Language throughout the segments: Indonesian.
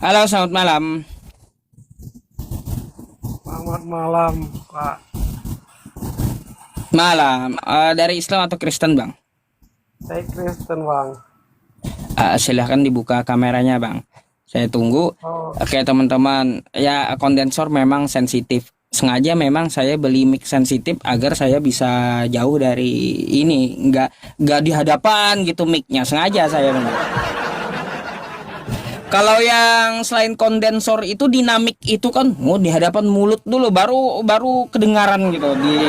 Halo, selamat malam. Selamat malam, Pak. Malam. Dari Islam atau Kristen, Bang? Saya Kristen, Bang. Silahkan dibuka kameranya, Bang. Saya tunggu. Oh, Oke, teman-teman. Ya, kondensor memang sensitif. Sengaja memang saya beli mic sensitif agar saya bisa jauh dari ini. Nggak di hadapan gitu mic-nya. Sengaja saya memang. Kalau yang selain kondensor itu dinamik itu kan, di hadapan mulut dulu, baru baru kedengaran gitu di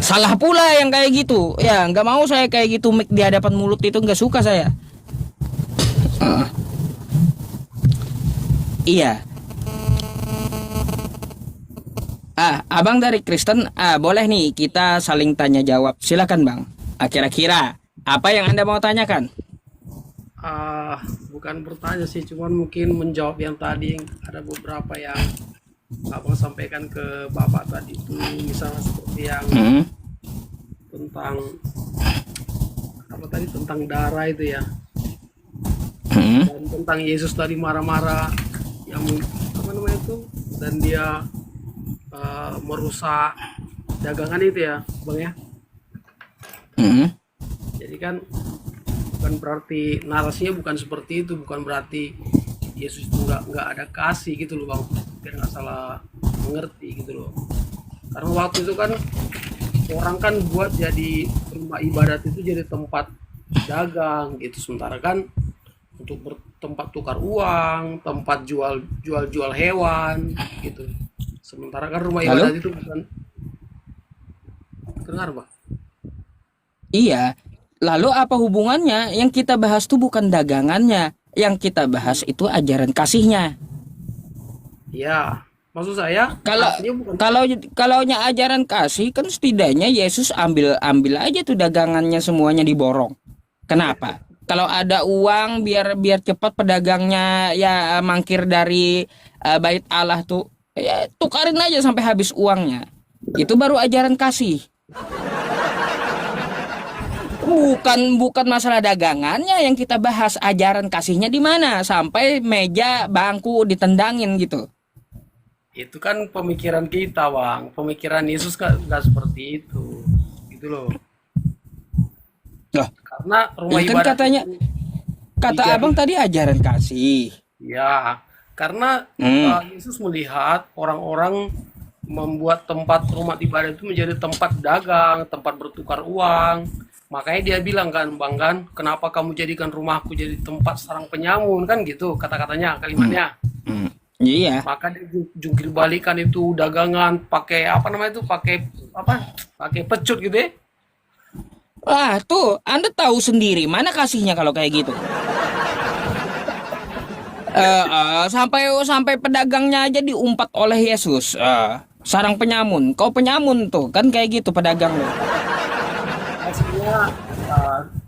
salah pula yang kayak gitu ya, nggak mau saya kayak gitu mic di hadapan mulut itu nggak suka saya. Uh, iya. Abang dari Kristen, boleh nih kita saling tanya jawab, silakan bang. Kira-kira apa yang anda mau tanyakan? ah, bukan bertanya sih, cuman mungkin menjawab yang tadi ada beberapa yang Abang sampaikan ke Bapak tadi itu, misalnya seperti yang Hmm, tentang apa tadi tentang darah itu ya, hmm, dan tentang Yesus tadi marah-marah yang apa namanya itu, dan dia merusak dagangan itu ya, Bang ya. hmm. Jadi kan bukan berarti narasinya bukan seperti itu, bukan berarti Yesus itu nggak ada kasih gitu loh bang, biar nggak salah mengerti gitu loh. Karena waktu itu kan orang kan buat jadi rumah ibadat itu jadi tempat dagang gitu, sementara kan untuk tempat tukar uang, tempat jual hewan gitu. Sementara kan rumah Lalu, ibadat itu bukan, dengar bang. iya, lalu apa hubungannya? Yang kita bahas tuh bukan dagangannya, yang kita bahas itu ajaran kasihnya. Ya, maksud saya Kalau artinya bukan. kalau kalaunya ajaran kasih kan setidaknya Yesus ambil ambil aja tuh dagangannya semuanya diborong. Kenapa? Kalau ada uang biar biar cepat pedagangnya ya mangkir dari bait Allah tuh, ya tukarin aja sampai habis uangnya. Itu baru ajaran kasih. Bukan bukan masalah dagangannya yang kita bahas, ajaran kasihnya di mana sampai meja bangku ditendangin gitu. Itu kan pemikiran kita, Bang. Pemikiran Yesus kan nggak seperti itu. Gitu loh. Loh, Karena rumah ya kan ibadat katanya, itu kata abang dijadi, tadi ajaran kasih. ya. Karena Hmm, Yesus melihat orang-orang membuat tempat rumah ibadat itu menjadi tempat dagang, tempat bertukar uang. Makanya dia bilang kan, Bang kan, kenapa kamu jadikan rumahku jadi tempat sarang penyamun kan gitu kata-katanya, hmm, kalimatnya. hmm. Iya. Maka dia jungkir balikan itu dagangan pakai apa namanya itu, pakai apa, pakai pecut gitu ya. Wah, tuh, Anda tahu sendiri mana kasihnya kalau kayak gitu. Sampai sampai pedagangnya aja diumpat oleh Yesus. Sarang penyamun. Kau penyamun tuh, kan kayak gitu pedagang lo. Maksudnya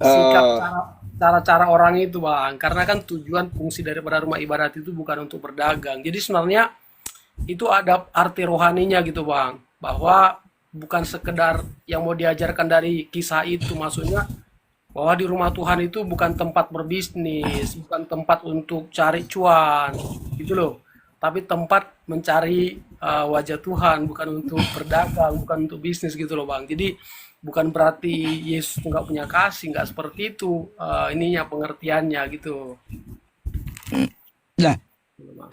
sikap Eh, cara-cara orang itu bang, karena kan tujuan fungsi daripada rumah ibadat itu bukan untuk berdagang, jadi sebenarnya itu ada arti rohaninya gitu bang, bahwa bukan sekedar yang mau diajarkan dari kisah itu, maksudnya bahwa di rumah Tuhan itu bukan tempat berbisnis, bukan tempat untuk cari cuan, gitu loh. Tapi tempat mencari wajah Tuhan, bukan untuk berdagang, bukan untuk bisnis gitu loh Bang. Jadi bukan berarti Yesus nggak punya kasih, nggak seperti itu ininya pengertiannya gitu. lah, Gitu, Bang.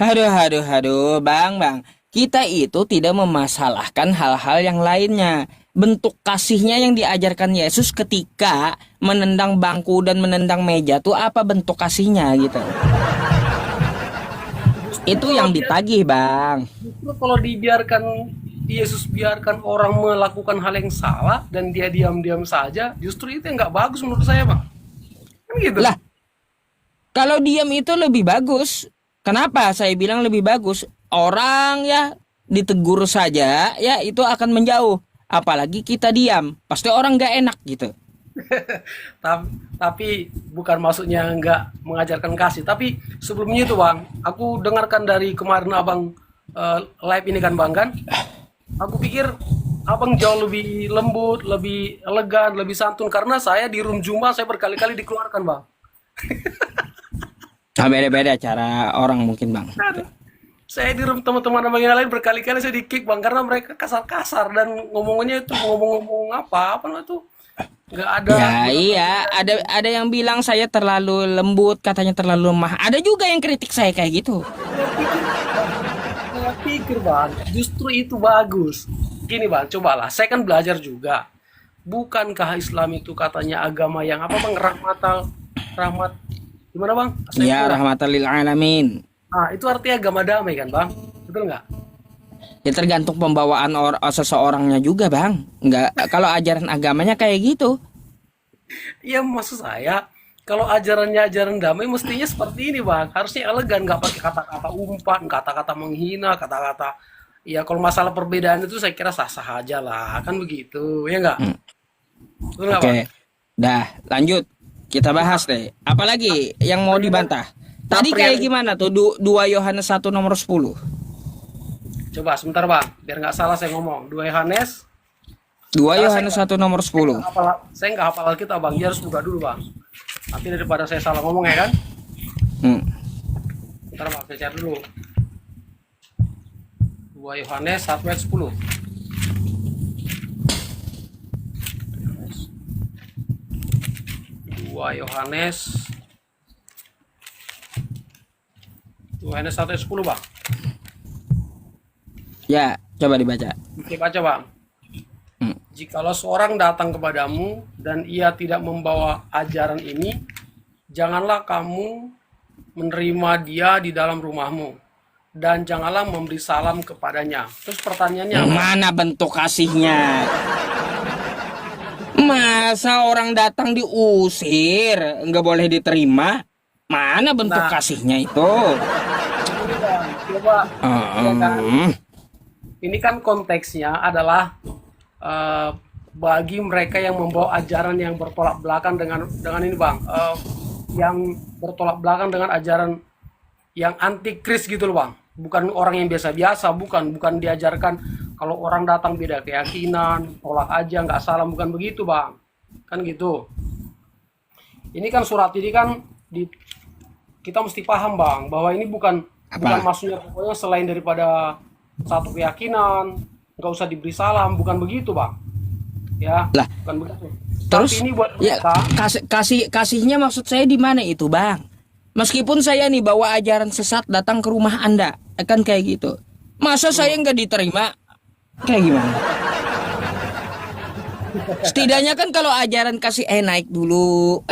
aduh, bang. Kita itu tidak memasalahkan hal-hal yang lainnya. Bentuk kasihnya yang diajarkan Yesus ketika menendang bangku dan menendang meja tuh apa bentuk kasihnya gitu. Justru Itu kalau yang dia, ditagih, bang. justru kalau dibiarkan Yesus biarkan orang melakukan hal yang salah dan dia diam-diam saja, justru itu yang nggak bagus menurut saya, Bang. Kan gitu. Lah, kalau diam itu lebih bagus. Kenapa saya bilang lebih bagus? Orang ya ditegur saja ya itu akan menjauh. Apalagi kita diam, pasti orang nggak enak gitu. Tapi bukan maksudnya nggak mengajarkan kasih. Tapi sebelumnya itu bang, aku dengarkan dari kemarin abang live ini kan bang kan. Aku pikir abang jauh lebih lembut, lebih elegan, lebih santun. Karena saya di room Juma saya berkali-kali dikeluarkan bang. Nah, beda-beda cara orang mungkin bang. Aduh, saya di room teman-teman sama yang lain berkali-kali saya di-kick bang karena mereka kasar-kasar dan ngomongnya itu ngomong-ngomong apa namanya tuh nggak ada Ya benar-benar iya, ada yang bilang saya terlalu lembut, katanya terlalu lemah. Ada juga yang kritik saya kayak gitu. saya pikir bang, saya pikir bang justru itu bagus. Gini bang, cobalah saya kan belajar juga. Bukankah Islam itu katanya agama yang apa bang, rahmat gimana bang? Saya Ya kurang. rahmatan lil alamin. Ah, itu artinya agama damai kan bang? Betul nggak? Ya tergantung pembawaan seseorangnya juga bang. Nggak, kalau ajaran agamanya kayak gitu. Iya maksud saya kalau ajarannya ajaran damai mestinya seperti ini bang. Harusnya elegan, nggak pakai kata-kata umpan, kata-kata menghina, kata-kata. Ya kalau masalah perbedaan itu saya kira sah-sah aja lah, kan begitu, ya nggak? Hmm, Betul nggak bang? Oke, dah lanjut. Kita bahas deh. Apalagi yang mau Pria, dibantah? Tadi pria, kayak gimana tuh 2 Yohanes 1 nomor 10. coba sebentar bang, biar nggak salah saya ngomong. 2 Yohanes, 2 karena Yohanes 1 nomor 10. saya nggak hafal kita bang, dia harus buka dulu bang. Nanti daripada saya salah ngomong ya kan? Hmm. Bentar bang, saya cari dulu. 2 Yohanes 1 ayat 10. 2 Yohanes 2 Yohanes 1 ayat 10 bang. Ya, coba dibaca. Oke baca bang. Hmm. Jikalau seorang datang kepadamu dan ia tidak membawa ajaran ini, janganlah kamu menerima dia di dalam rumahmu dan janganlah memberi salam kepadanya. Terus pertanyaannya apa? Mana bentuk kasihnya? Masa orang datang diusir, nggak boleh diterima? Mana bentuk Nah, kasihnya itu? ini bang, coba ya kan. Hmm. Ini kan konteksnya adalah eh, bagi mereka yang membawa ajaran yang bertolak belakang dengan ini bang, yang bertolak belakang dengan ajaran yang antikris gitu loh bang. Bukan orang yang biasa-biasa, bukan diajarkan kalau orang datang beda keyakinan, tolak aja nggak salam, bukan begitu bang. Kan gitu. Ini kan surat ini kan kita mesti paham bang bahwa ini bukan Apa? maksudnya pokoknya selain daripada satu keyakinan nggak usah diberi salam, bukan begitu bang. Ya, Lah, bukan begitu. Tapi terus ini buat ya mereka. kasihnya maksud saya di mana itu, Bang? Meskipun saya nih bawa ajaran sesat datang ke rumah Anda, kan kayak gitu. Masa saya nggak diterima? Kayak gimana? Setidaknya kan kalau ajaran kasih naik dulu.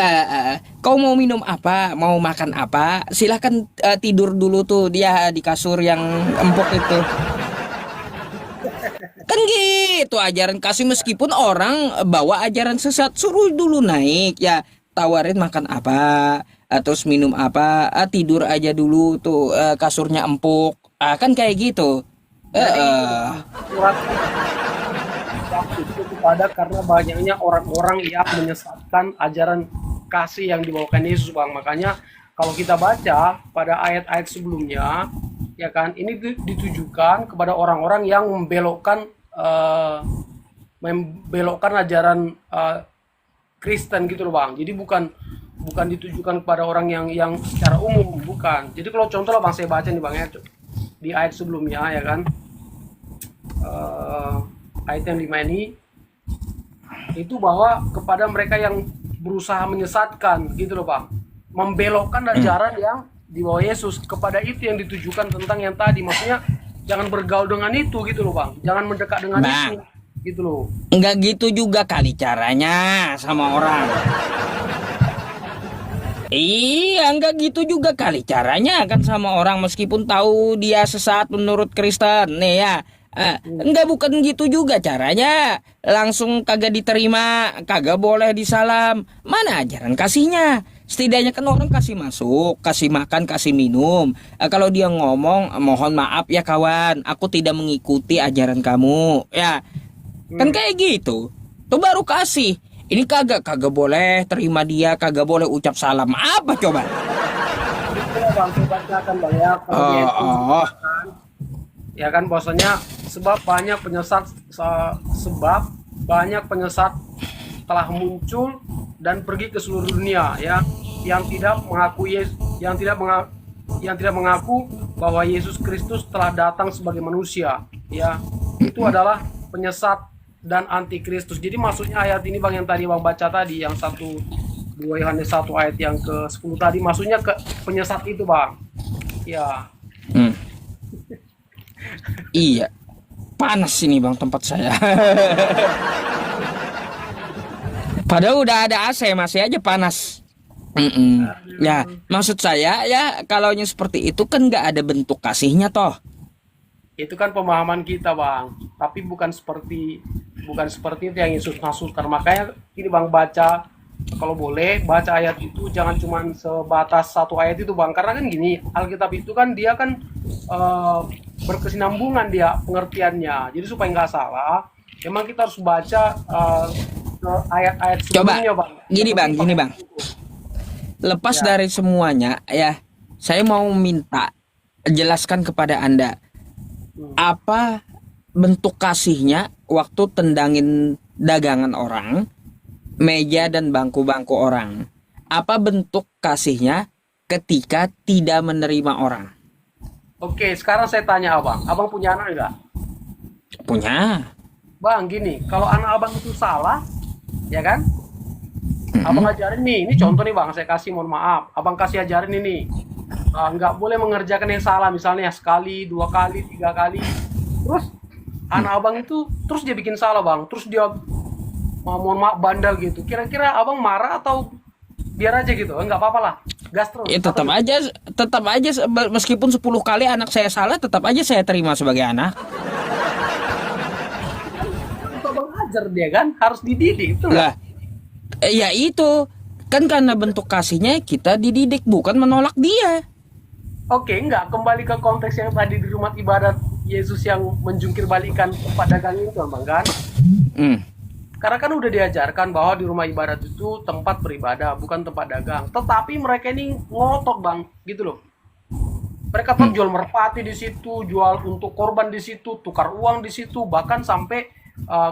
Kau mau minum apa? Mau makan apa? Silahkan tidur dulu tuh dia di kasur yang empuk itu. Kan gitu ajaran kasih meskipun orang bawa ajaran sesat suruh dulu naik ya tawarin makan apa terus minum apa tidur aja dulu tuh kasurnya empuk kan kayak gitu. Jadi itu Eh, bang, surat waktu itu kepada karena banyaknya orang-orang yang menyesatkan ajaran kasih yang dibawakan Yesus bang. Makanya kalau kita baca pada ayat-ayat sebelumnya, ya kan, ini ditujukan kepada orang-orang yang membelokkan ajaran Kristen gitu loh bang. Jadi bukan bukan ditujukan kepada orang yang secara umum, bukan. Jadi kalau contoh lah bang, saya baca nih bang ya, di ayat sebelumnya ya kan, eh, ayat yang 5 ini itu bahwa kepada mereka yang berusaha menyesatkan gitu loh bang, membelokkan ajaran yang dibawa Yesus, kepada itu yang ditujukan tentang yang tadi, maksudnya jangan bergaul dengan itu gitu loh bang, jangan mendekat dengan itu Bang, gitu loh. nggak gitu juga kali caranya sama orang. Iya, nggak gitu juga kali caranya kan sama orang meskipun tahu dia sesat menurut Kristen nih ya. Enggak bukan gitu juga caranya. Langsung kagak diterima, kagak boleh disalam. Mana ajaran kasihnya? Setidaknya kan orang kasih masuk, kasih makan, kasih minum. Kalau dia ngomong, mohon maaf ya kawan, aku tidak mengikuti ajaran kamu. Ya, kan Hmm. kayak gitu. Tuh baru kasih. Ini kagak boleh terima dia, kagak boleh ucap salam. Apa coba? Itulah bang, saya bacakan bang ya, kalau dia itu Oh, ya kan bahwasanya sebab banyak penyesat telah muncul dan pergi ke seluruh dunia ya, yang tidak mengakui yang tidak mengaku bahwa Yesus Kristus telah datang sebagai manusia, ya, itu adalah penyesat dan antikristus. Jadi maksudnya ayat ini Bang yang tadi Bang baca tadi, yang 2 Yohanes 1 ayat yang ke-10 tadi, maksudnya ke penyesat itu Bang. Ya. Hmm. Iya. Panas ini Bang tempat saya. Padahal udah ada AC masih aja panas. Ya, maksud saya ya kalau seperti itu kan nggak ada bentuk kasihnya toh. Itu kan pemahaman kita Bang, tapi bukan seperti itu yang Yesus maksudkan. Makanya ini Bang baca, kalau boleh baca ayat itu jangan cuma sebatas satu ayat itu Bang, karena kan gini, Alkitab itu kan dia kan berkesinambungan dia pengertiannya. Jadi supaya nggak salah, memang kita harus baca ayat-ayat sebelumnya Bang. Gini Bang. Lepas dari semuanya ya, saya mau minta jelaskan kepada Anda apa bentuk kasihnya waktu tendangin dagangan orang, meja dan bangku-bangku orang. Apa bentuk kasihnya ketika tidak menerima orang? Oke, sekarang saya tanya Abang punya anak nggak? Punya. Bang, gini, kalau anak Abang itu salah, ya kan? Abang ajarin nih, ini contoh nih Bang, saya kasih, mohon maaf. Abang kasih ajarin ini, nggak boleh mengerjakan yang salah, misalnya sekali, 2 kali, 3 kali. Terus anak Abang itu terus dia bikin salah Bang, terus dia mohon maaf bandel gitu. Kira-kira Abang marah atau biar aja gitu? Nggak apa-apa lah, gas terus. Ya tetap aja meskipun 10 kali anak saya salah, tetap aja saya terima sebagai anak. Itu Abang ajar dia kan, harus dididik itu lah. Ya itu kan karena bentuk kasihnya kita dididik, bukan menolak dia. Oke, enggak, kembali ke konteks yang tadi di rumah ibadat Yesus yang menjungkir balikan tempat dagang itu Bang kan? Karena kan udah diajarkan bahwa di rumah ibadat itu tempat beribadah, bukan tempat dagang. Tetapi mereka ini ngotot Bang, gitu loh. Mereka tuh jual merpati di situ, jual untuk korban di situ, tukar uang di situ, bahkan sampai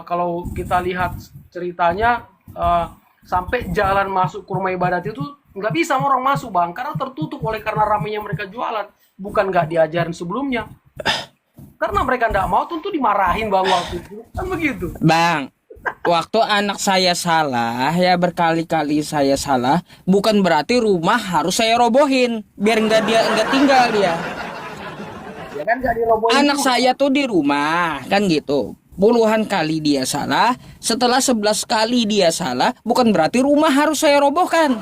kalau kita lihat ceritanya sampai jalan masuk ke rumah ibadat itu nggak bisa orang masuk Bang, karena tertutup karena ramainya mereka jualan. Bukan nggak diajarin sebelumnya, karena mereka nggak mau, tentu dimarahin Bang waktu itu kan begitu Bang. Waktu anak saya salah ya, berkali-kali saya salah, bukan berarti rumah harus saya robohin biar nggak tinggal dia. Ya kan nggak dirobohin. Anak saya tuh di rumah kan gitu. Puluhan kali dia salah, setelah 11 kali dia salah, bukan berarti rumah harus saya robohkan.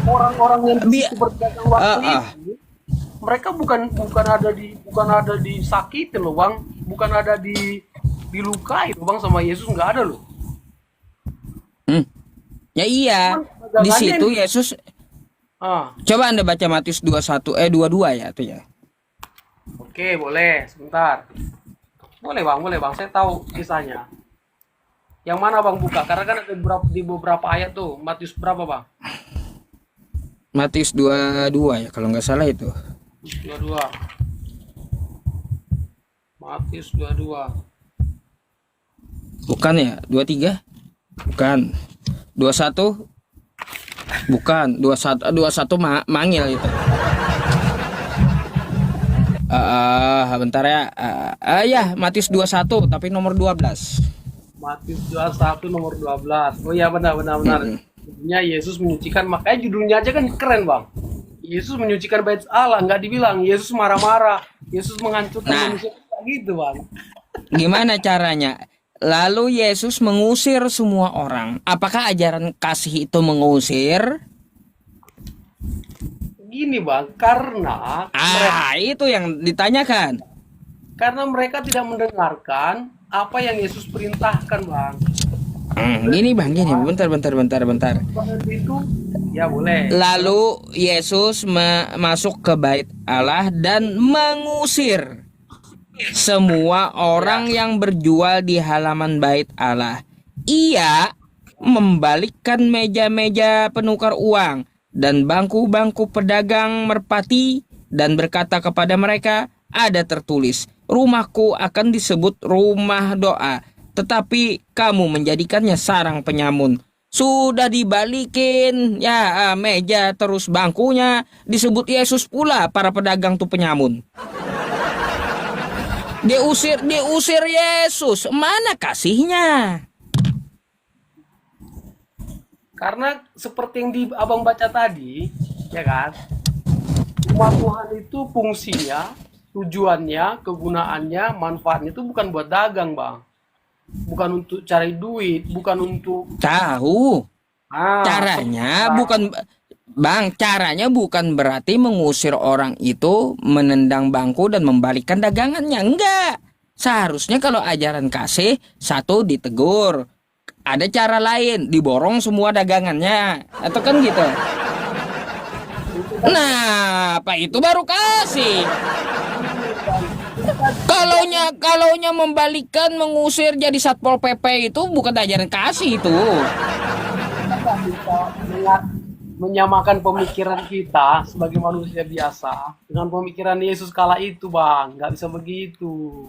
Orang-orang yang berdagang waktu itu, mereka bukan ada disakitin loh Bang, bukan ada dilukai loh Bang sama Yesus, nggak ada loh. Ya iya, di situ Yesus. Coba Anda baca Matius 22 ya tuh ya. Oke, boleh, sebentar. Boleh bang, saya tahu kisahnya. Yang mana Bang buka? Karena kan ada di beberapa ayat tuh. Matius berapa Bang? Matius 22 ya kalau nggak salah itu. 22. Matius 22. Bukan ya? 23? Bukan. 21? Bukan. 21 mangil itu. Bentar ya. Ya, Matius 21 tapi nomor 12. Matius 21 nomor 12. Oh iya benar. Judulnya Yesus menyucikan, makanya judulnya aja kan keren Bang. Yesus menyucikan bait Allah, nggak dibilang Yesus marah-marah, Yesus menghancurkan manusia gitu Bang. Gimana caranya? Lalu Yesus mengusir semua orang. Apakah ajaran kasih itu mengusir? Gini Bang, karena itu yang ditanyakan. Karena mereka tidak mendengarkan apa yang Yesus perintahkan Bang. Gini Bang, bentar. Itu ya boleh. Lalu Yesus masuk ke bait Allah dan mengusir semua orang yang berjual di halaman bait Allah. Ia membalikkan meja-meja penukar uang dan bangku-bangku pedagang merpati dan berkata kepada mereka, ada tertulis, rumahku akan disebut rumah doa, tetapi kamu menjadikannya sarang penyamun. Sudah dibalikin ya meja terus bangkunya, disebut Yesus pula para pedagang tuh penyamun. Diusir Yesus. Mana kasihnya? Karena seperti yang di abang baca tadi, ya kan, rumah Tuhan itu fungsinya, tujuannya, kegunaannya, manfaatnya itu bukan buat dagang, bang. Bukan untuk cari duit, bukan untuk Tahu. Caranya sementara. bukan Bang, caranya bukan berarti mengusir orang itu menendang bangku dan membalikkan dagangannya. Enggak. Seharusnya kalau ajaran kasih, satu ditegur. Ada cara lain, diborong semua dagangannya. Atau kan gitu. Itu kan Nah, apa itu baru kasih. kita Kalaunya membalikkan, mengusir jadi Satpol PP itu bukan ajaran kasih itu. nggak bisa menyamakan pemikiran kita sebagai manusia biasa dengan pemikiran Yesus kala itu, bang. Nggak bisa begitu.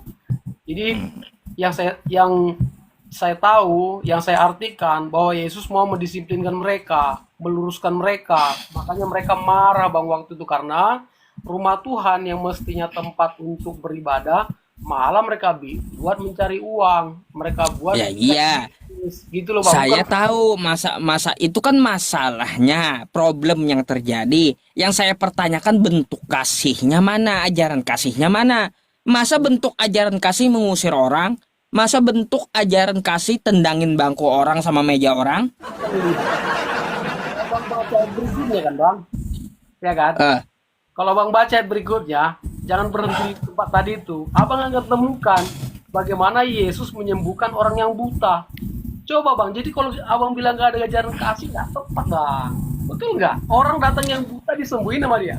Jadi yang saya tahu, yang saya artikan bahwa Yesus mau mendisiplinkan mereka, meluruskan mereka. Makanya mereka marah bang waktu itu karena rumah Tuhan yang mestinya tempat untuk beribadah malah mereka buat mencari uang, mereka buat Ya mencari iya, bisnis, gitu loh bang. Bukan saya tahu masa itu kan masalahnya, problem yang terjadi. Yang saya pertanyakan bentuk kasihnya mana, ajaran kasihnya mana? Masa bentuk ajaran kasih mengusir orang? Masa bentuk ajaran kasih tendangin bangku orang sama meja orang? ini. Abang baca ayat berikutnya kan bang, ya kan? Eh, Kalau abang baca ayat berikutnya, jangan berhenti di tempat tadi itu. Abang akan temukan bagaimana Yesus menyembuhkan orang yang buta. Coba bang, jadi kalau abang bilang gak ada ajaran kasih, nggak tepat bang. Betul nggak? Orang datang yang buta disembuhin sama dia.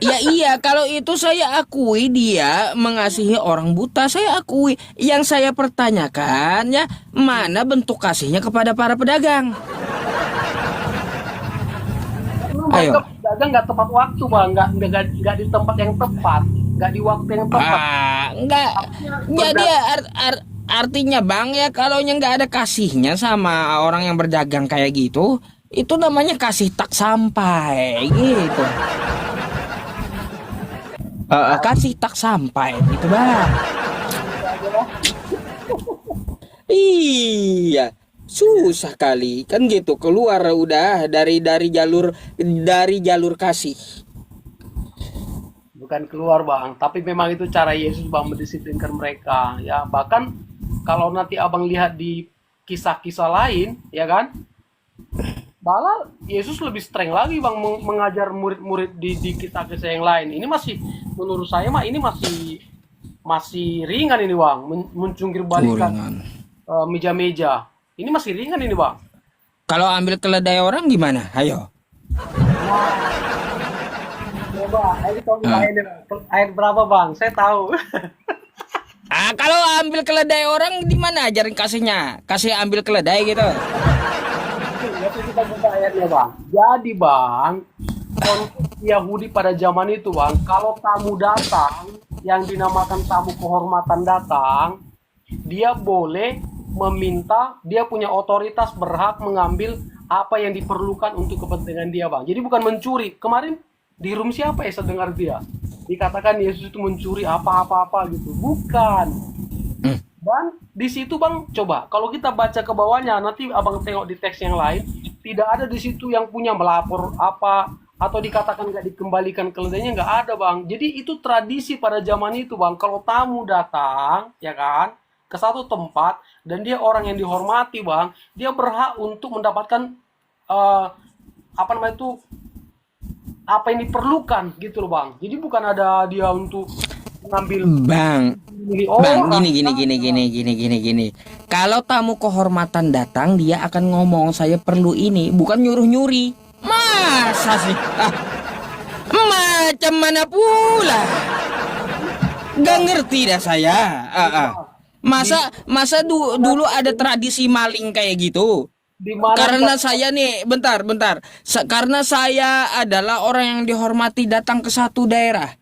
ya iya, kalau itu saya akui dia mengasihi orang buta, saya akui. Yang saya pertanyakan ya, mana bentuk kasihnya kepada para pedagang? Karena mereka Ayo. dagang nggak tepat waktu bang, nggak di tempat yang tepat, nggak di waktu yang tepat. Enggak. Artinya Jadi artinya bang ya kalau nggak ada kasihnya sama orang yang berdagang kayak gitu, itu namanya kasih tak sampai gitu. Kasih tak sampai gitu bang. aja lah. Iya, susah kali kan gitu keluar udah dari jalur kasih. Bukan keluar bang, tapi memang itu cara Yesus bang mendisiplinkan mereka. Ya bahkan kalau nanti abang lihat di kisah-kisah lain, ya kan, malah Yesus lebih streng lagi bang mengajar murid-murid di kisah-kisah yang lain. Ini masih menurut saya mah ini masih masih ringan ini bang, mencungkir balikan Gorengan. meja-meja. Ini masih ringan ini bang. Kalau ambil keledai orang gimana? Ayo. Coba, ini tolong Ah. ayat berapa bang? Saya tahu. Kalau ambil keledai orang di mana ajarin kasihnya? Kasih ambil keledai gitu. Nanti kita buka ayatnya bang. Jadi bang, konsep Yahudi pada zaman itu bang, kalau tamu datang, yang dinamakan tamu kehormatan datang, dia boleh meminta, dia punya otoritas berhak mengambil apa yang diperlukan untuk kepentingan dia bang. Jadi bukan mencuri. Kemarin di room siapa ya saya dengar dia? Dikatakan Yesus itu mencuri apa-apa-apa gitu. Bukan. Hmm. Dan di situ bang, coba kalau kita baca ke bawahnya, nanti abang tengok di teks yang lain, tidak ada di situ yang punya melapor apa atau dikatakan nggak dikembalikan keledainya, nggak ada bang. Jadi itu tradisi pada zaman itu bang. Kalau tamu datang, ya kan, ke satu tempat dan dia orang yang dihormati bang, dia berhak untuk mendapatkan eh, apa namanya itu apa yang diperlukan gitu loh bang. Jadi bukan ada dia untuk mengambil Bang, milik Bang, orang. gini. Kalau tamu kehormatan datang, dia akan ngomong saya perlu ini, bukan nyuruh-nyuri. Masa sih? Macam mana pula? Gak ngerti dah saya. Di Masa dulu ada tradisi maling kayak gitu? di mana Karena saya nih, bentar. Karena saya adalah orang yang dihormati datang ke satu daerah.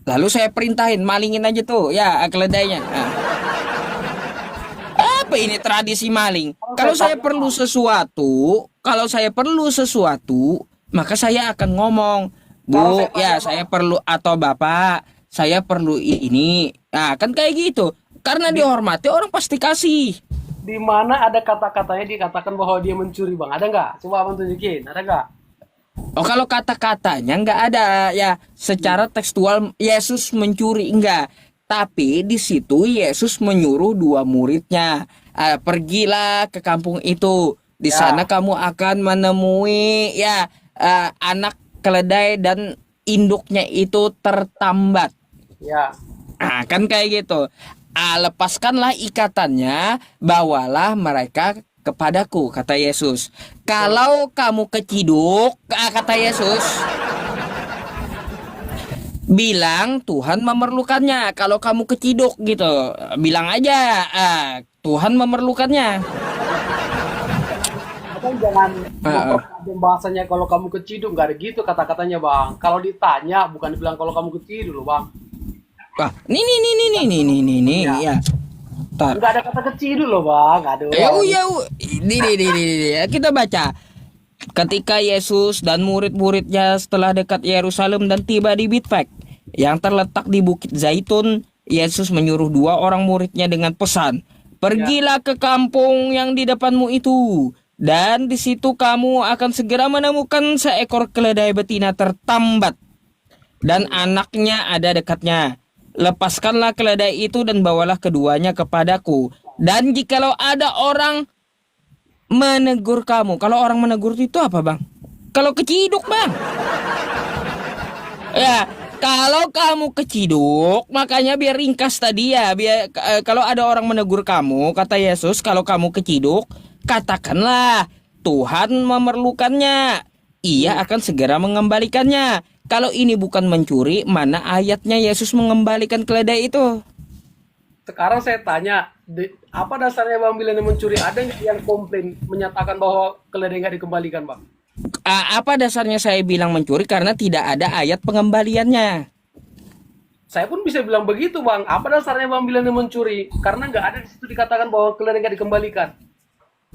Lalu saya perintahin malingin aja tuh, ya keledainya. Apa ini tradisi maling? Kalau Kalau saya saya tanya perlu bang, sesuatu, kalau saya perlu sesuatu, maka saya akan ngomong, kalau saya Bu, tanya ya bang, saya perlu atau Bapak, saya perlu ini. Nah, kan kayak gitu. Karena di dihormati orang pasti kasih. di mana ada kata-katanya dikatakan bahwa dia mencuri bang? Ada nggak? Coba abang tunjukin, ada nggak? Oh, kalau kata-katanya nggak ada ya secara tekstual Yesus mencuri enggak. Tapi di situ Yesus menyuruh dua muridnya, pergilah ke kampung itu. Di sana Ya, kamu akan menemui ya anak keledai dan induknya itu tertambat. ya. Nah, kan kayak gitu. Lepaskanlah ikatannya, bawalah mereka kepadaku, kata Yesus. Oke. Kalau kamu keciduk, kata Yesus, bilang Tuhan memerlukannya. Kalau kamu keciduk gitu, bilang aja, Tuhan memerlukannya. Abang jangan Heeh. mempertajam bahasanya kalau kamu keciduk, nggak ada gitu kata-katanya bang. Kalau ditanya bukan dibilang kalau kamu keciduk loh bang. Wah, nih, Ya, ya. Tar. nggak ada kata keciduk loh bang. Aduh, Oh abang ya, ini. Kita baca. Ketika Yesus dan murid-muridnya setelah dekat Yerusalem dan tiba di Betfage yang terletak di Bukit Zaitun, Yesus menyuruh dua orang muridnya dengan pesan, ya, "Pergilah ke kampung yang di depanmu itu, dan di situ kamu akan segera menemukan seekor keledai betina tertambat dan anaknya ada dekatnya. Lepaskanlah keledai itu dan bawalah keduanya kepadaku. Dan jikalau ada orang menegur kamu. Kalau orang menegur itu apa, Bang? Kalau keciduk, Bang. Ya, kalau kamu keciduk, makanya biar ringkas tadi ya, biar kalau ada orang menegur kamu, kata Yesus, kalau kamu keciduk, katakanlah Tuhan memerlukannya. Ia hmm. akan segera mengembalikannya. Kalau ini bukan mencuri, mana ayatnya Yesus mengembalikan keledai itu? Sekarang saya tanya, apa dasarnya bang bilang yang mencuri? Ada nggak yang komplain menyatakan bahwa keledai nggak dikembalikan bang? Apa dasarnya saya bilang mencuri? Karena tidak ada ayat pengembaliannya. Saya pun bisa bilang begitu bang. Apa dasarnya bang bilang yang mencuri? Karena nggak ada di situ dikatakan bahwa keledai nggak dikembalikan.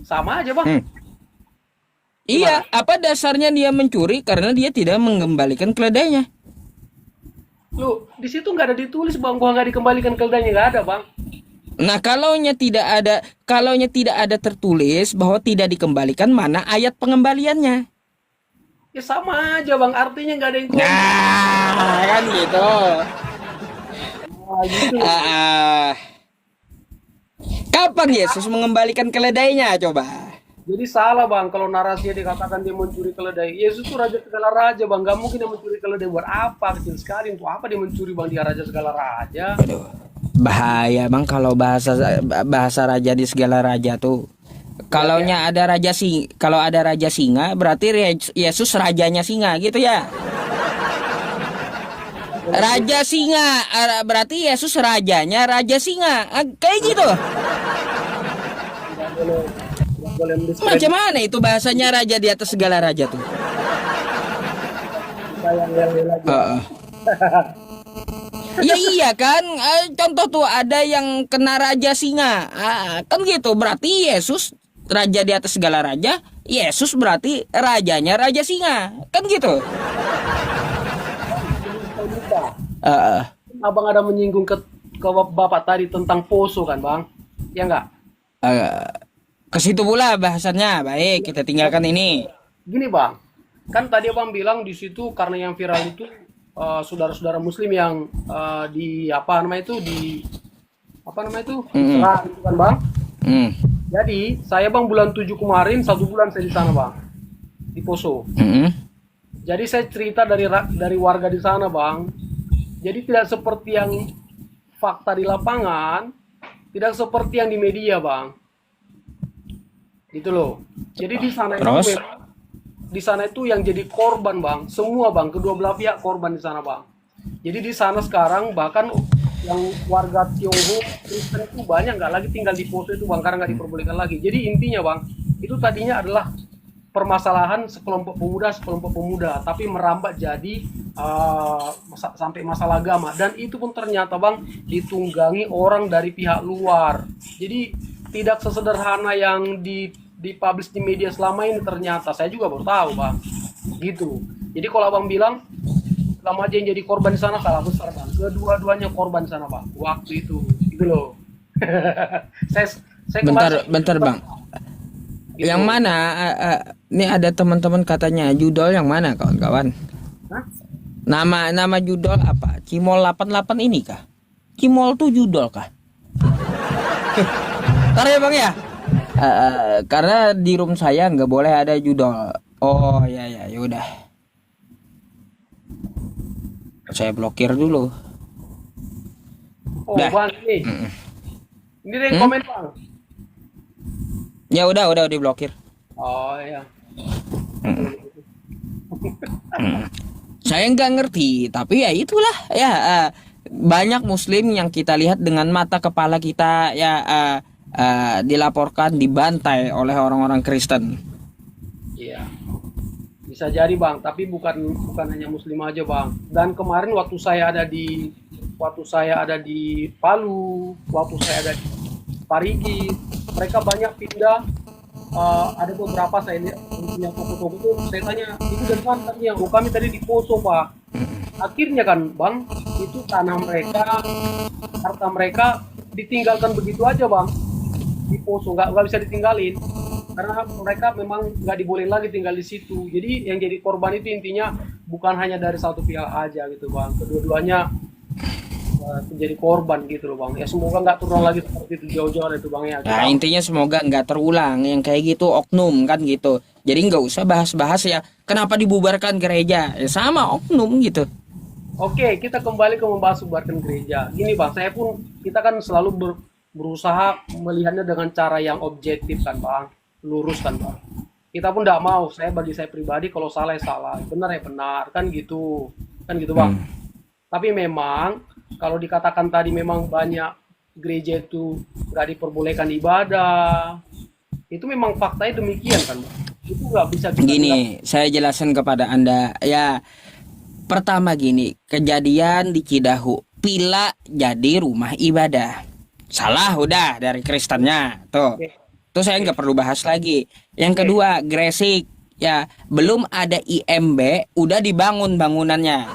Sama aja bang. Hmm. Iya, Gimana? apa dasarnya dia mencuri? Karena dia tidak mengembalikan keledainya. Lu di situ nggak ada ditulis bang bahwa nggak dikembalikan keledainya, nggak ada bang. Nah, kalaunya tidak ada tertulis bahwa tidak dikembalikan, mana ayat pengembaliannya? Ya sama aja bang. Artinya nggak ada yang komplain. Nah, kan gitu. Nah, gitu. Ah, kapan Yesus mengembalikan keledainya? Coba. Jadi salah bang kalau narasinya dikatakan dia mencuri keledai. Yesus tuh raja segala raja bang. Gak mungkin dia mencuri keledai buat apa? Kecil sekali. Untuk apa dia mencuri bang? Dia raja segala raja. Aduh, bahaya bang kalau bahasa raja di segala raja tuh. Ya, ya. Kalau ada raja singa, berarti Yesus rajanya singa gitu ya. Raja singa, berarti Yesus rajanya raja singa. Kayak gitu. Nggak boleh, nggak boleh Macam mendiskredit mana itu bahasanya raja di atas segala raja tuh? kita yang yel aja. Heeh. Ya iya kan, contoh tuh ada yang kena raja singa, kan gitu. Berarti Yesus raja di atas segala raja, Yesus berarti rajanya raja singa, kan gitu. Saya lupa. Heeh. Abang ada menyinggung ke bapak tadi tentang poso kan bang? Ya nggak? Eh, ke situ pula bahasannya. Baik, kita tinggalkan ini. Gini bang, kan tadi abang bilang di situ karena yang viral itu saudara-saudara Muslim yang di apa namanya itu di apa namanya itu Mm-mm. diserang gitu kan bang. Mm. Jadi saya bang bulan 7 kemarin 1 bulan saya di sana bang di Poso. Mm-mm. Jadi saya cerita dari warga di sana bang. Jadi tidak seperti yang fakta di lapangan, tidak seperti yang di media bang. Gitu loh. Jadi Terus? di sana itu yang jadi korban bang, semua bang, kedua belah pihak korban di sana bang. Jadi di sana sekarang bahkan yang warga Tionghoa Kristen itu banyak nggak lagi tinggal di Poso itu bang karena nggak diperbolehkan lagi. Jadi intinya bang itu tadinya adalah permasalahan sekelompok pemuda, tapi merambat jadi sampai masalah agama dan itu pun ternyata bang ditunggangi orang dari pihak luar. Jadi tidak sesederhana yang dipublish di media selama ini. Ternyata saya juga baru tahu bang, gitu. Jadi kalau abang bilang selama aja yang jadi korban di sana, salah besar bang. Kedua-duanya korban di sana bang, waktu itu, gitu loh. saya saya Bentar, kemarin bentar Bang. gitu. Yang mana? Ini ada teman-teman katanya judol yang mana kawan-kawan? Hah? Nama judol apa? Cimol 88 ini kah? Cimol tuh judol kah? Ntar ya Bang ya. Karena di room saya nggak boleh ada judol. Oh ya ya ya udah. Saya blokir dulu. Oh Dah. bang, ini Mm. ini ada yang Hmm? komen bang. Ya udah diblokir. Oh iya. Mm. Mm. Saya nggak ngerti, tapi ya itulah ya, banyak Muslim yang kita lihat dengan mata kepala kita ya, dilaporkan dibantai oleh orang-orang Kristen. Iya. Bisa jadi bang, tapi bukan bukan hanya muslim aja bang. Dan kemarin waktu saya ada di Palu, waktu saya ada di Parigi, mereka banyak pindah. Ada beberapa saya lihat punya toko-toko itu, saya tanya itu dari mana tadi, yang kami tadi di Poso pak. Akhirnya kan bang, itu tanah mereka, harta mereka ditinggalkan begitu aja bang di Poso, nggak bisa ditinggalin karena mereka memang nggak dibolehin lagi tinggal di situ. Jadi yang jadi korban itu intinya bukan hanya dari satu pihak aja gitu bang, kedua-duanya menjadi korban gitu loh bang. Ya semoga nggak terulang lagi seperti itu jauh-jauh itu bang ya. Nah intinya semoga nggak terulang yang kayak gitu, oknum kan gitu. Jadi nggak usah bahas-bahas ya kenapa dibubarkan gereja, ya sama oknum gitu. Oke, kita kembali ke membahas bubarkan gereja. Gini bang, kita kan selalu berusaha melihatnya dengan cara yang objektif kan bang, lurus kan bang. Kita pun tidak mau, bagi saya pribadi kalau salah ya salah, benar ya benar, kan gitu bang. Hmm. Tapi memang kalau dikatakan tadi memang banyak gereja itu nggak diperbolehkan ibadah, itu memang faktanya demikian kan bang. Itu nggak bisa kita bilang. Gini, saya jelaskan kepada Anda ya. Pertama gini, kejadian di Cidahu, Pila jadi rumah ibadah. Salah udah dari Kristennya. Tuh. Oke, Tuh saya oke, nggak perlu bahas lagi. Yang oke. kedua, Gresik. Ya, belum ada IMB, udah dibangun bangunannya.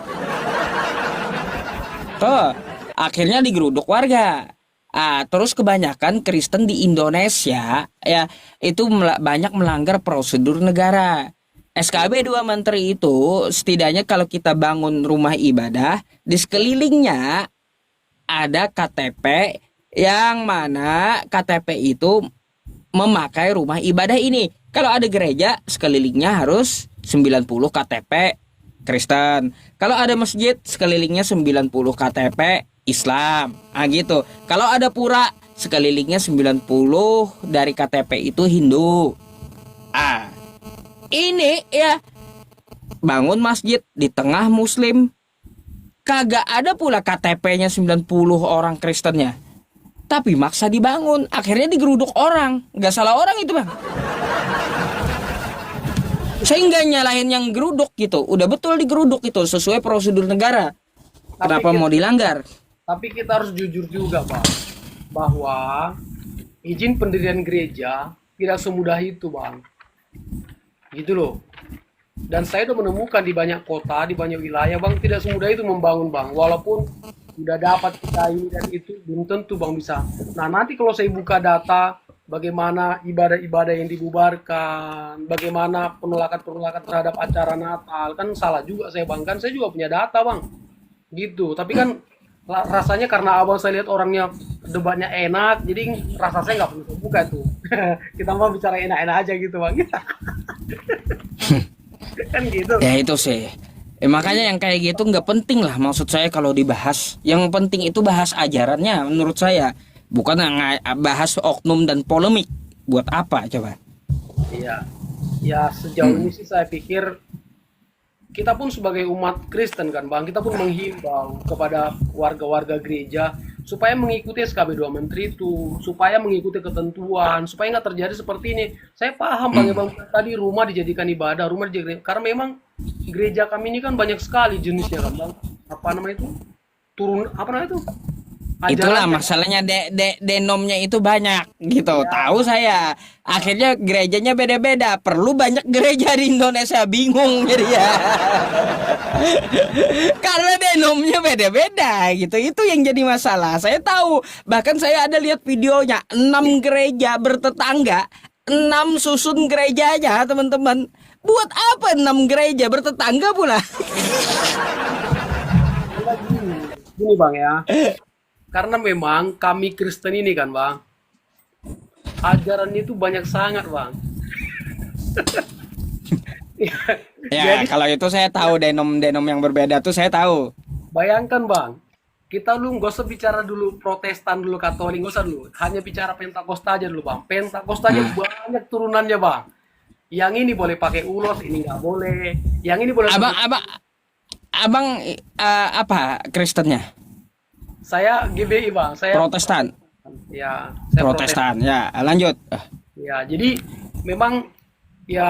Tuh, akhirnya digeruduk warga. Terus kebanyakan Kristen di Indonesia ya itu banyak melanggar prosedur negara. SKB 2 Menteri itu setidaknya kalau kita bangun rumah ibadah di sekelilingnya ada KTP yang mana KTP itu memakai rumah ibadah ini. Kalau ada gereja sekelilingnya harus 90 KTP Kristen. Kalau ada masjid sekelilingnya 90 KTP Islam. Gitu. Kalau ada pura sekelilingnya 90 dari KTP itu Hindu. Ini ya bangun masjid di tengah Muslim, kagak ada pula KTP-nya 90 orang Kristennya. Tapi maksa dibangun, akhirnya digeruduk orang. Nggak salah orang itu bang. Saya nggak nyalahin yang geruduk gitu. Udah betul digeruduk itu sesuai prosedur negara. Kenapa mau dilanggar? Tapi kita harus jujur juga bang, bahwa izin pendirian gereja tidak semudah itu bang, gitu loh. Dan saya udah menemukan di banyak kota, di banyak wilayah bang, tidak semudah itu membangun bang. Walaupun udah dapat kita ini dan itu, belum tentu bang bisa. Nah nanti kalau saya buka data bagaimana ibadah-ibadah yang dibubarkan, bagaimana penolakan-penolakan terhadap acara Natal, kan salah juga saya bang. Kan saya juga punya data bang, gitu. Tapi kan rasanya karena abang saya lihat orangnya debatnya enak, jadi rasa saya nggak perlu buka tuh. Kita mau bicara enak-enak aja gitu bang. Kan gitu. Ya itu sih. Makanya yang kayak gitu nggak penting lah maksud saya kalau dibahas. Yang penting itu bahas ajarannya menurut saya. Bukan bahas oknum dan polemik. Buat apa coba? Iya. Ya sejauh ini sih saya pikir kita pun sebagai umat Kristen kan bang, kita pun menghimbau kepada warga-warga gereja supaya mengikuti SKB 2 Menteri itu, supaya mengikuti ketentuan, supaya nggak terjadi seperti ini. Saya paham bang, ya bang, tadi rumah dijadikan ibadah, rumah dijadikan, karena memang gereja kami ini kan banyak sekali jenisnya kan bang. Apa namanya itu? Apa namanya itu? Itulah ajarannya. masalahnya denomnya itu banyak gitu. Ya, Tahu saya. Akhirnya gerejanya beda-beda. Perlu banyak gereja di Indonesia, bingung jadi ya. Karena denomnya beda-beda gitu. Itu yang jadi masalah. Saya tahu. Bahkan saya ada lihat videonya 6 gereja bertetangga, 6 susun gerejanya, teman-teman. Buat apa 6 gereja bertetangga pula? karena gini bang ya, karena memang kami Kristen ini kan bang, ajarannya itu banyak sangat bang. Ya, Jadi kalau itu saya tahu denom-denom yang berbeda tuh saya tahu. bayangkan bang, kita lu nggak usah bicara dulu Protestan dulu Katolik, nggak usah dulu, hanya bicara Pentakosta aja dulu bang. Pentakosta aja Nah, banyak turunannya bang. Yang ini boleh pakai ulos, ini nggak boleh. Yang ini boleh abang pakai. abang abang apa Kristennya? Saya GBI bang, saya Protestan. ya saya Protestan. Protestan. Ya, lanjut. Ya, jadi memang ya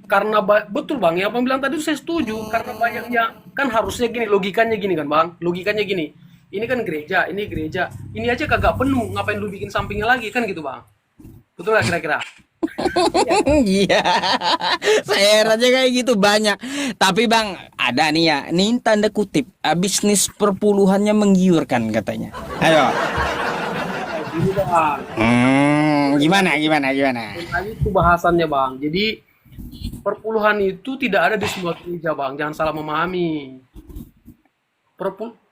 karena betul Bang, ya Abang bilang tadi saya setuju karena banyaknya kan harusnya gini logikanya gini kan Bang. Logikanya gini. Ini kan gereja, ini gereja. Ini aja kagak penuh, ngapain lu bikin sampingnya lagi kan gitu Bang. Betul nggak kira-kira? Iya. Saya herannya kayak gitu banyak. Tapi Bang, ada nih ya. Ini tanda kutip, bisnis perpuluhannya menggiurkan katanya. Ayo. Ini Bang. Gimana? Tadi itu bahasannya Bang. Jadi perpuluhan itu tidak ada di semua gereja Bang. Jangan salah memahami.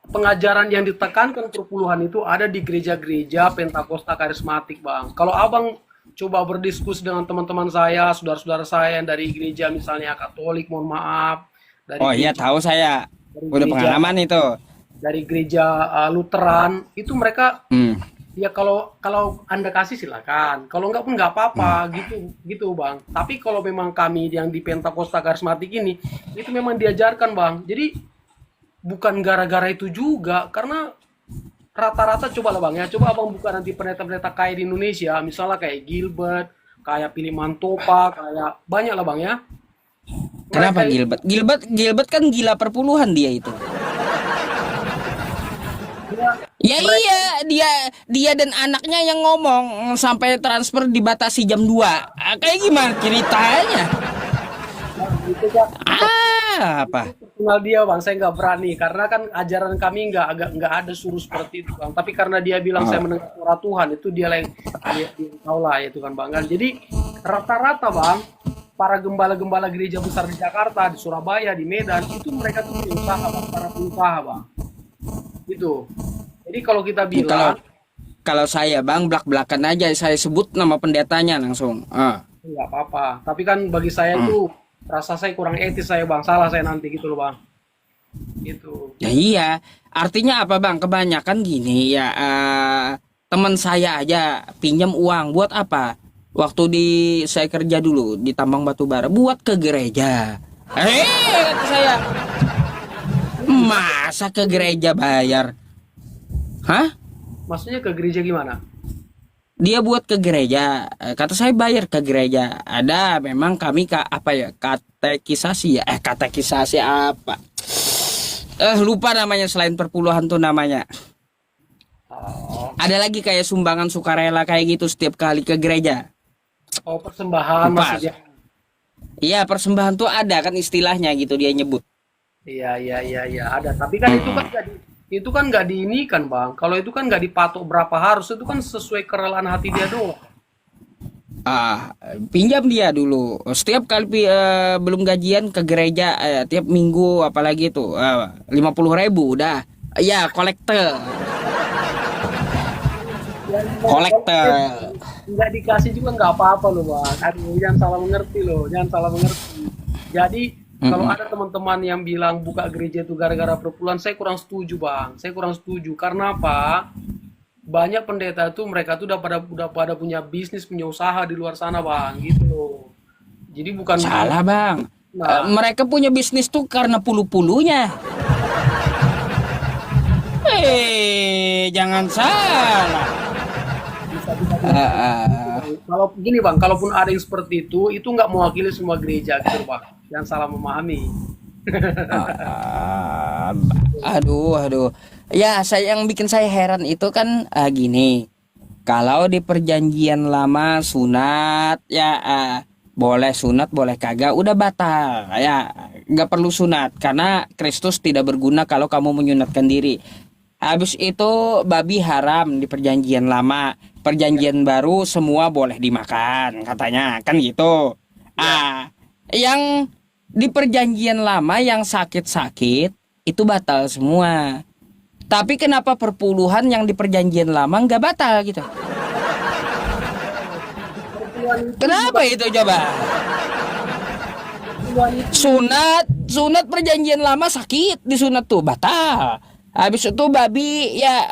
Pengajaran yang ditekankan perpuluhan itu ada di gereja-gereja Pentakosta karismatik, Bang. Kalau Abang coba berdiskusi dengan teman-teman saya, saudara-saudara saya yang dari gereja misalnya Katolik, mohon maaf, dari Oh iya, gereja tahu saya. dari Udah gereja pengalaman itu. dari gereja Lutheran, itu mereka Hmm. ya kalau kalau Anda kasih silakan. Kalau enggak pun nggak apa-apa gitu gitu, Bang. Tapi kalau memang kami yang di Pentakosta karismatik ini itu memang diajarkan, Bang. Jadi bukan gara-gara itu juga, karena rata-rata coba lah bang ya, coba abang buka nanti pendeta-pendeta kaya di Indonesia, misalnya kayak Gilbert, kayak Philip Mantopa, kayak banyak lah bang ya. Mereka Kenapa itu Gilbert? Gilbert kan gila perpuluhan dia itu. dia- Ya mereka iya, dia dan anaknya yang ngomong sampai transfer dibatasi jam 2. Kayak gimana ceritanya? itu ya, Apa? personal dia bang, saya nggak berani karena kan ajaran kami nggak ada suruh seperti itu bang. Tapi karena dia bilang saya Oh. mendengar suara Tuhan, itu dia yang dia tahu lah itu kan bang. Kan jadi rata-rata bang, para gembala-gembala gereja besar di Jakarta, di Surabaya, di Medan, itu mereka tuh punya usaha bang, para pengusaha bang. Itu. Jadi kalau kita Kalau bilang kalau saya Bang, belak-belakan aja saya sebut nama pendetanya langsung. nggak apa-apa. Tapi kan bagi saya Hmm. itu rasa saya kurang etis saya bang, salah saya nanti gitu loh bang. Gitu. Ya iya, artinya apa Bang? Kebanyakan gini ya, teman saya aja pinjam uang buat apa? Waktu saya kerja dulu di tambang batu bara, buat ke gereja. Kata saya, masa ke gereja bayar? Hah? Maksudnya ke gereja gimana? Dia buat ke gereja, kata saya bayar ke gereja. Ada memang kami apa ya, katekisasi ya, katekisasi apa? Lupa namanya, selain perpuluhan tuh namanya. Oh, Ada lagi kayak sumbangan sukarela kayak gitu setiap kali ke gereja. oh persembahan Lupa. maksudnya. Iya, persembahan tuh ada kan istilahnya gitu dia nyebut. Iya, ada. Tapi kan itu kan nggak diinikan bang. Kalau itu kan nggak dipatok berapa harus, itu kan sesuai kerelaan hati dia doang. Pinjam dia dulu. Setiap kali belum gajian ke gereja, tiap minggu apalagi tuh 50.000 udah. Ya, kolektor. Dan Kolektor. nggak dikasih juga nggak apa-apa loh bang. Aduh, jangan salah mengerti loh, jangan salah mengerti. Jadi kalau ada teman-teman yang bilang buka gereja itu gara-gara perpuluhan, saya kurang setuju bang. Saya kurang setuju karena apa? Banyak pendeta itu mereka tuh udah pada punya bisnis, punya usaha di luar sana bang, gitu loh. Jadi bukan Salah, Bang. nah Mereka punya bisnis tuh karena pulu-pulunya. Jangan salah. bisa Ah, ah. kalau gini bang, kalaupun ada yang seperti itu nggak mewakili semua gereja gitu bang. Jangan salah memahami. Ah, aduh. Ya, yang bikin saya heran itu kan gini. Kalau di perjanjian lama sunat ya boleh sunat boleh kagak udah batal ya nggak perlu sunat karena Kristus tidak berguna kalau kamu menyunatkan diri. Habis itu babi haram di perjanjian lama, perjanjian baru semua boleh dimakan katanya kan gitu. Ya, Yang di perjanjian lama yang sakit-sakit itu batal semua. Tapi kenapa perpuluhan yang di perjanjian lama nggak batal gitu? perpuluhan itu juga Kenapa itu coba? perpuluhan itu Sunat perjanjian lama sakit disunat tuh batal. Habis itu babi ya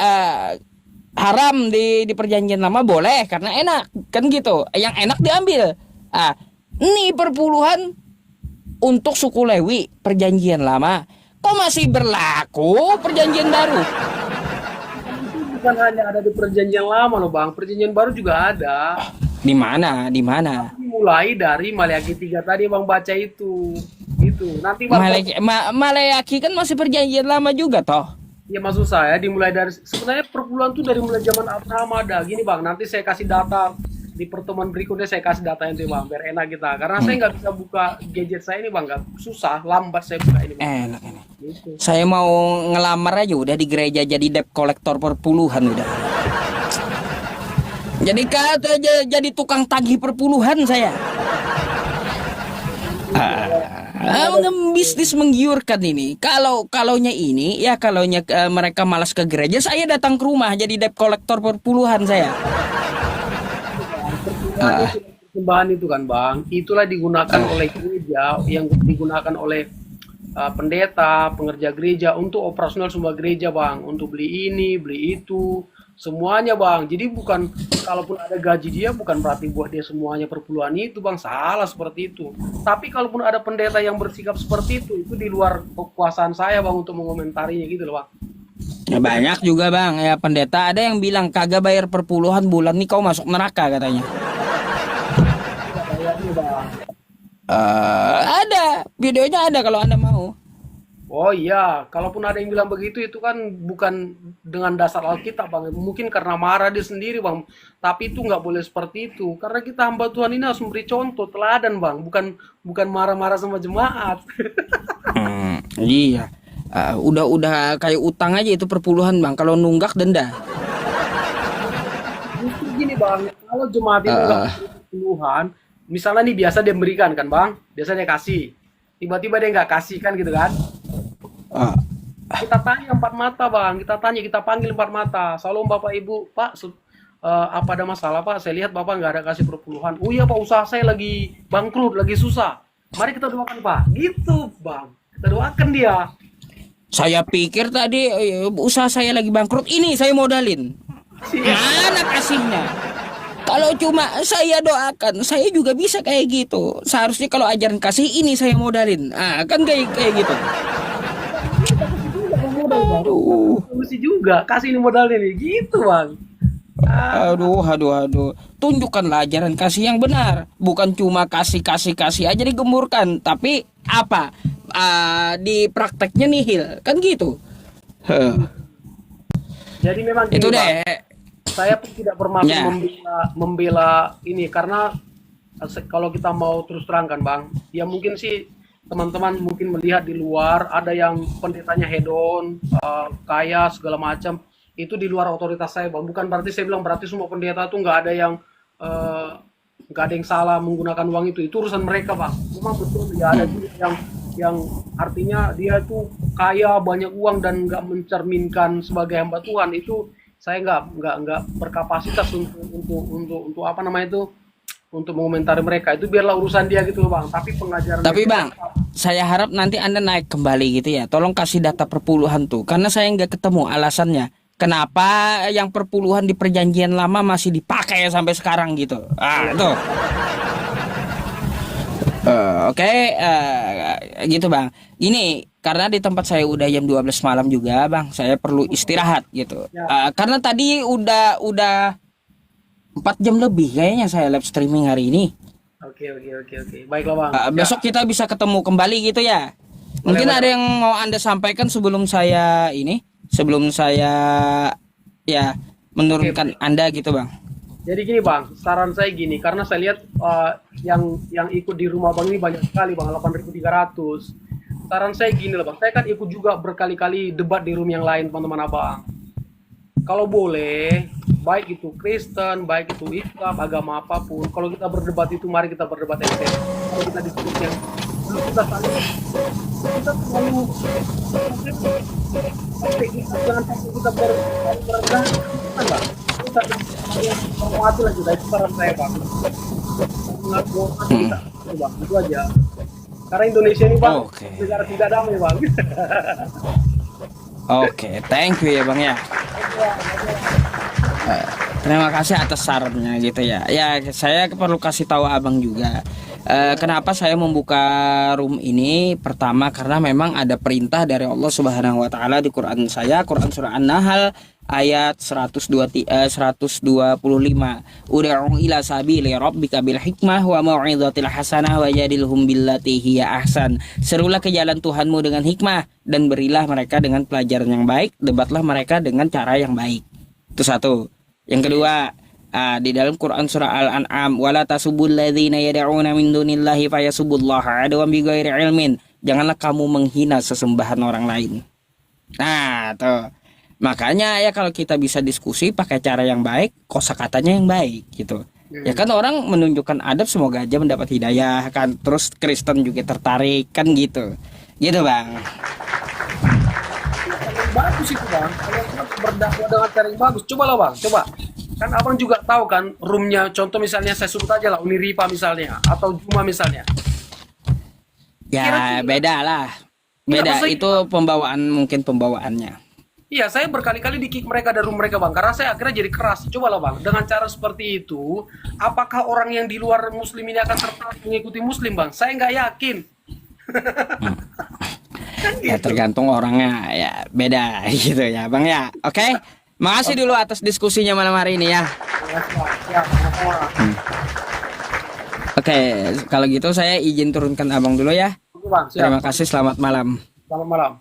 haram di perjanjian lama boleh karena enak kan gitu. Yang enak diambil. Ah, ini perpuluhan untuk suku Lewi perjanjian lama. Kok masih berlaku perjanjian baru? itu bukan hanya ada di perjanjian lama loh bang, perjanjian baru juga ada. Di mana? Di mana? Mulai dari Maleakhi 3 tadi bang baca itu nanti bang Malayaki kan masih perjanjian lama juga toh. ya maksud saya dimulai dari sebenarnya perpuluhan tuh dari mulai zaman Abraham ada gini bang, nanti saya kasih data di pertemuan berikutnya, saya kasih data itu bang biar enak kita, karena saya nggak bisa buka gadget saya ini bang, nggak susah lambat saya buka ini bang Enak ini. gitu. Saya mau ngelamar aja udah di gereja jadi debt collector perpuluhan udah. Jadi kata jadi tukang tagih perpuluhan saya. Bisnis menggiurkan ini. Kalaunya ini ya kalaunya mereka malas ke gereja, saya datang ke rumah jadi debt collector perpuluhan saya. Perpuluhan itu persembahan itu kan bang, itulah digunakan oleh gereja, yang digunakan oleh pendeta, pengerja gereja untuk operasional semua gereja bang, untuk beli ini, beli itu, semuanya bang. Jadi bukan, kalaupun ada gaji dia bukan berarti buat dia semuanya perpuluhan itu bang, salah seperti itu. Tapi kalaupun ada pendeta yang bersikap seperti itu di luar kekuasaan saya bang untuk mengomentarinya gitu loh bang. Ya, banyak juga bang ya pendeta ada yang bilang kagak bayar perpuluhan bulan nih kau masuk neraka katanya. Kayaknya bang. Ada videonya ada kalau anda mau. Oh iya, kalaupun ada yang bilang begitu itu kan bukan dengan dasar Alkitab bang, mungkin karena marah dia sendiri bang. Tapi itu nggak boleh seperti itu, karena kita hamba Tuhan ini harus memberi contoh teladan bang, bukan marah-marah sama jemaat. Iya. Udah kayak utang aja itu perpuluhan bang. Kalau nunggak denda. Justru gini bang, kalau jemaat itu nggak memberi puluhan, misalnya nih biasa dia memberikan kan bang, biasa dia kasih, tiba-tiba dia nggak kasih kan gitu kan? Ah, Kita tanya empat mata bang, kita panggil empat mata. Salam bapak ibu, pak, apa ada masalah pak? Saya lihat bapak nggak ada kasih perpuluhan. Oh iya pak, usaha saya lagi bangkrut, lagi susah. Mari kita doakan pak. Gitu bang, kita doakan dia. saya pikir tadi usaha saya lagi bangkrut. Ini saya modalin. Mana kasihnya? Kalau cuma saya doakan, saya juga bisa kayak gitu. Seharusnya kalau ajaran kasih ini saya modalin. Kan kayak gitu. Modal bang, Aduh. solusi juga, kasih ini modalnya nih, gitu bang. Ah, Aduh. Tunjukkanlah ajaran kasih yang benar. Bukan cuma kasih aja digemburkan. Tapi apa? Di prakteknya nihil. Kan gitu. Huh. jadi memang gini Itu bang, deh. saya pun tidak bermaksud Ya. membela ini, karena kalau kita mau terus terangkan bang, ya mungkin sih teman-teman mungkin melihat di luar ada yang pendetanya hedon, kaya segala macam, itu di luar otoritas saya bang. Bukan berarti saya bilang berarti semua pendeta tuh eh, nggak ada yang salah menggunakan uang itu urusan mereka bang. Memang betul ya ada juga yang artinya dia itu kaya banyak uang dan nggak mencerminkan sebagai hamba Tuhan, itu saya nggak berkapasitas untuk apa namanya itu, untuk mengomentari mereka, itu biarlah urusan dia gitu loh bang. Tapi pengajaran Tapi mereka bang, saya harap nanti anda naik kembali gitu ya. Tolong kasih data perpuluhan tuh. Karena saya nggak ketemu alasannya. Kenapa yang perpuluhan di perjanjian lama masih dipakai sampai sekarang gitu. Tuh. Oke, gitu bang. Ini karena di tempat saya udah jam 12 malam juga bang. Saya perlu istirahat gitu. Karena tadi udah 4 jam lebih kayaknya saya live streaming hari ini. oke, baiklah bang. Besok kita bisa ketemu kembali gitu ya. Mungkin Boleh, ada yang mau anda sampaikan sebelum saya ini, sebelum saya ya Oke. menurunkan Anda gitu Bang. Jadi gini bang, saran saya gini, karena saya lihat yang ikut di rumah bang ini banyak sekali bang, 8.300. Saran saya gini lah bang, saya kan ikut juga berkali-kali debat di room yang lain teman-teman abang. Kalau boleh, baik itu Kristen, baik itu Islam, agama apapun, kalau kita berdebat itu mari kita berdebat yang fair. Kalau kita diskusi yang dulu kita saling kita terlalu jangan sampai kita berendah kan bang. Kita yang hormati lah kita itu saran saya bang. Menghormati Hmm. kita itu bang, itu aja. Karena Indonesia ini bang Oke. negara tidak damai bang. Oke, thank you ya Bang ya. Eh, Terima kasih atas sarannya gitu ya. Ya, saya perlu kasih tahu Abang juga. Kenapa saya membuka room ini? Pertama karena memang ada perintah dari Allah Subhanahu wa taala di Quran saya, Quran surah An-Nahl ayat 125. Ud'u ila sabili rabbika bil hikmah wa mau'izatil hasanah wajadilhum billati hiya ahsan. Serulah ke jalan Tuhanmu dengan hikmah dan berilah mereka dengan pelajaran yang baik, debatlah mereka dengan cara yang baik. Itu satu. Yang kedua, di dalam Quran surah Al-An'am, wala tasubul ladzina yad'una min dunillahi fayasubullaha adwan bighairi ilmin. Janganlah kamu menghina sesembahan orang lain. Nah, tuh. Makanya ya kalau kita bisa diskusi pakai cara yang baik, kosakatanya yang baik gitu. Ya kan orang menunjukkan adab semoga aja mendapat hidayah kan. Terus Kristen juga tertarik kan gitu. Gitu, Bang. Yang bagus itu bang, kalau kita berdakwah dengan cara yang bagus, coba lah bang, coba. Kan abang juga tahu kan roomnya, contoh misalnya saya sebut aja lah Uniripa misalnya, atau Juma misalnya. Ya, Kira-kira, beda lah. iya Beda maksudnya, itu pembawaan mungkin pembawaannya. iya saya berkali-kali di kick mereka dari room mereka bang, karena saya akhirnya jadi keras. Coba lah bang, dengan cara seperti itu, apakah orang yang di luar Muslim ini akan tertarik mengikuti Muslim bang? Saya nggak yakin. Kan Ya gitu. tergantung orangnya ya beda gitu ya Bang ya. Oke. Makasih dulu atas diskusinya malam hari ini ya. Ya, siap, sama-sama. Oke, kalau gitu saya izin turunkan Abang dulu ya. Oke bang, siap. Terima kasih, selamat malam. Selamat malam.